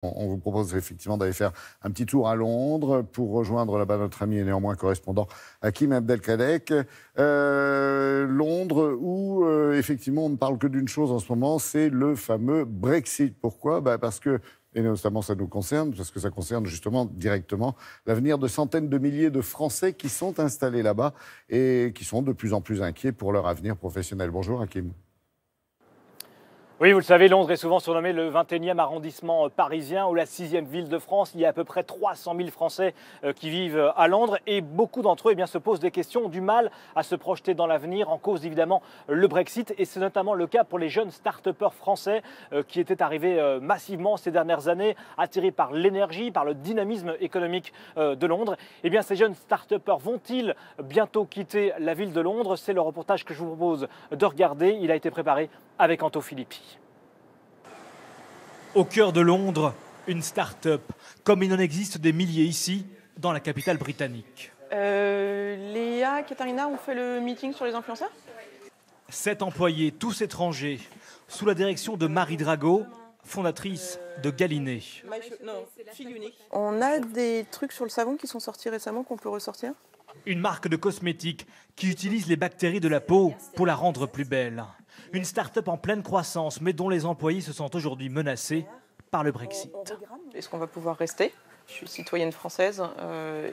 On vous propose effectivement d'aller faire un petit tour à Londres pour rejoindre là-bas notre ami et néanmoins correspondant Hakim Abdelkadek. Londres où effectivement on ne parle que d'une chose en ce moment, c'est le fameux Brexit. Pourquoi? Parce que, et notamment ça nous concerne, parce que ça concerne justement directement l'avenir de centaines de milliers de Français qui sont installés là-bas et qui sont de plus en plus inquiets pour leur avenir professionnel. Bonjour Hakim. Oui, vous le savez, Londres est souvent surnommé le 21e arrondissement parisien ou la 6e ville de France. Il y a à peu près 300 000 Français qui vivent à Londres et beaucoup d'entre eux se posent des questions, ont du mal à se projeter dans l'avenir en cause évidemment le Brexit. Et c'est notamment le cas pour les jeunes start-upers français qui étaient arrivés massivement ces dernières années, attirés par l'énergie, par le dynamisme économique de Londres. Eh bien, ces jeunes start-upers vont-ils bientôt quitter la ville de Londres? C'est le reportage que je vous propose de regarder. Il a été préparé avec Anto Filippi. Au cœur de Londres, une start-up, comme il en existe des milliers ici, dans la capitale britannique. Léa, Katharina ont fait le meeting sur les influenceurs? 7 employés, tous étrangers, sous la direction de Marie Drago, fondatrice de Galiné. On a des trucs sur le savon qui sont sortis récemment qu'on peut ressortir? Une marque de cosmétiques qui utilise les bactéries de la peau pour la rendre plus belle. Une start-up en pleine croissance, mais dont les employés se sentent aujourd'hui menacés par le Brexit. Est-ce qu'on va pouvoir rester? Je suis citoyenne française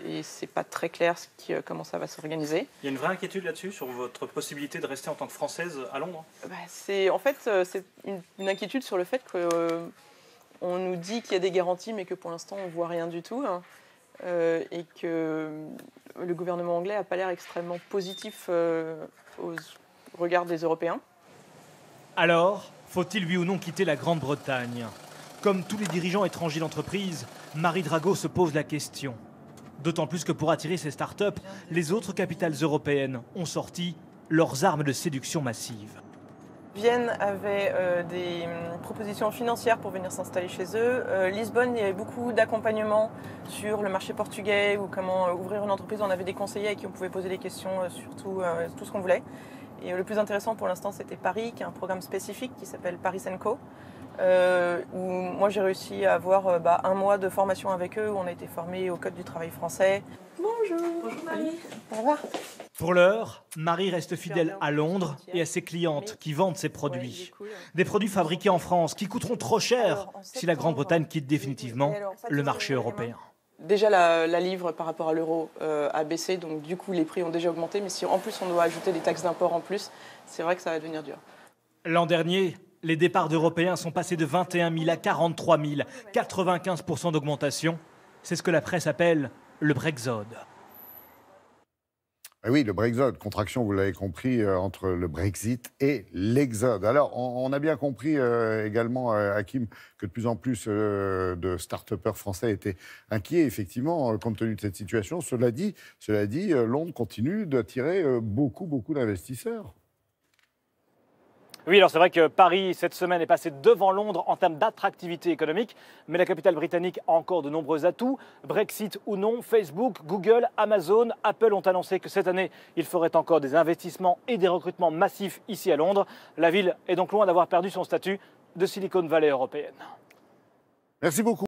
et c'est pas très clair comment ça va s'organiser. Il y a une vraie inquiétude là-dessus, sur votre possibilité de rester en tant que Française à Londres? C'est une inquiétude sur le fait qu'on nous dit qu'il y a des garanties, mais que pour l'instant on voit rien du tout. Et que le gouvernement anglais n'a pas l'air extrêmement positif au regard des Européens. Alors, faut-il oui ou non quitter la Grande-Bretagne? Comme tous les dirigeants étrangers d'entreprise, Marie Drago se pose la question. D'autant plus que pour attirer ces startups, les autres capitales européennes ont sorti leurs armes de séduction massive. Vienne avait des propositions financières pour venir s'installer chez eux. Lisbonne, il y avait beaucoup d'accompagnement sur le marché portugais ou comment ouvrir une entreprise. On avait des conseillers à qui on pouvait poser des questions sur tout ce qu'on voulait. Et le plus intéressant pour l'instant, c'était Paris, qui a un programme spécifique qui s'appelle Paris & Co. Où moi, j'ai réussi à avoir un mois de formation avec eux, où on a été formés au code du travail français. Bonjour. Bonjour Marie. Au revoir. Pour l'heure, Marie reste fidèle à Londres et à ses clientes qui vendent ses produits. Des produits fabriqués en France qui coûteront trop cher si la Grande-Bretagne quitte définitivement le marché européen. Déjà, la livre par rapport à l'euro a baissé, donc du coup, les prix ont déjà augmenté. Mais si en plus on doit ajouter des taxes d'import en plus, c'est vrai que ça va devenir dur. L'an dernier, les départs d'Européens sont passés de 21 000 à 43 000, 95% d'augmentation. C'est ce que la presse appelle le Brexode. Oui, le Brexode, contraction, vous l'avez compris, entre le Brexit et l'Exode. Alors, on a bien compris également, Hakim, que de plus en plus de start-upers français étaient inquiets, effectivement, compte tenu de cette situation. Cela dit, Londres continue d'attirer beaucoup d'investisseurs. Oui, alors c'est vrai que Paris, cette semaine, est passé devant Londres en termes d'attractivité économique, mais la capitale britannique a encore de nombreux atouts. Brexit ou non, Facebook, Google, Amazon, Apple ont annoncé que cette année, ils feraient encore des investissements et des recrutements massifs ici à Londres. La ville est donc loin d'avoir perdu son statut de Silicon Valley européenne. Merci beaucoup.